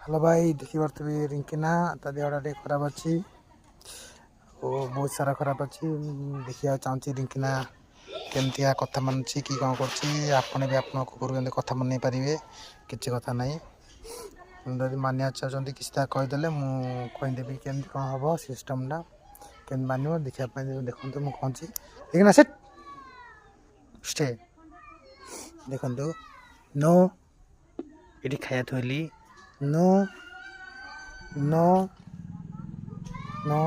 Hello भाई देखिपे रिंकिना ता देहटा टे खराब अच्छी बहुत सारा खराब अच्छी देखा चाहूँगी रिंकिना केमती कथा मानुची कि कौन कर भी आप कुकुर कथा मन पारे किसी कथा ना जब मानिया चाहते किसी कहीदे मुझेदेवी केमती कौन हम सिस्टमटा केमती मान देखापी देखो मुझे कहूँ देखना सेट स्टे देखु नो ये खाया Tholi no no no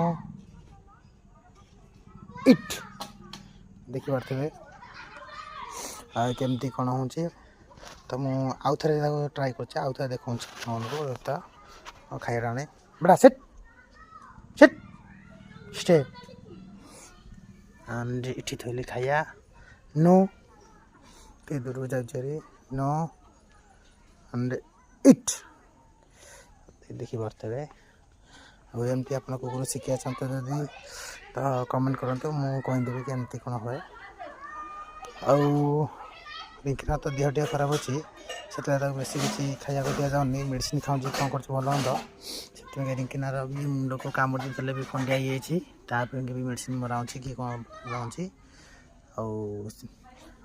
it देखिपे केमती कौन हो तो मुझे आउ थे ट्राए कर देखा खाया आने बड़ा set set stay and इठी Tholi खाया नो के दूर जारी नो एंड इट देखिपे एमती आप कुकुर शिखा चाहते जदि तो कमेंट करूँ मुझे कहीदेवी केमती कौन हुए रिंकिना तो देह टे खराब अच्छी से बेस किसी खाया दि जाऊनी मेडिसिन खाऊँ कौन कर भल से रिंकिनार भी मुंड को कामुड़ी देते भी खंडिया भी मेडिसिन मराऊँ कि कौन लगाऊँ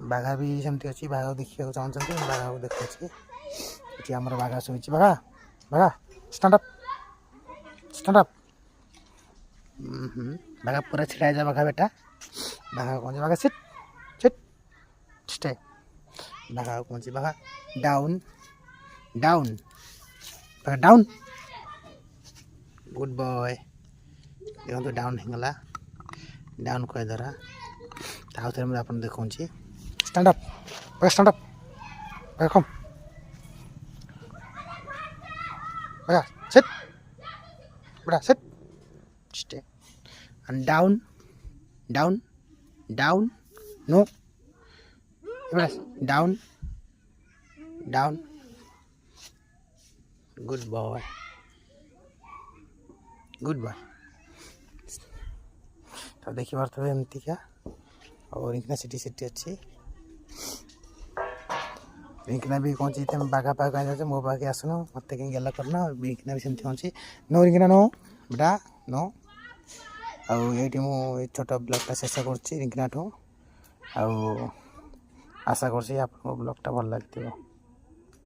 बाघा भी सेमती अच्छी बाघ देखा चाहते बाघा को देखा ये आम बाघा शोची बाघा बाघा स्टैंड अप बाघा पूरा छिड़ा जा बाघा बेटा बाघा कौन Bagha sit sit stay Bagha कौन Bagha down down Bagha down good boy देखो डाउन होगा डाउन कह द्वारा ताऊ थे आप देखा stand up Bagha come Bagha sit बड़ा sit stay and down no down good boy तो देखी पारे एमती क्या और रिंकिना सिटी अच्छी रिंकिना भी कौन चीज बाघा पाघ मो पाखे आसन मत कहीं गला करना रिंकिना भी सेमती कौन नो रिंकिना नो बेटा नो ये छोट ब्लॉगटा शेष कर रिंकिना ठू आशा कर ब्लॉगटा भल लगे।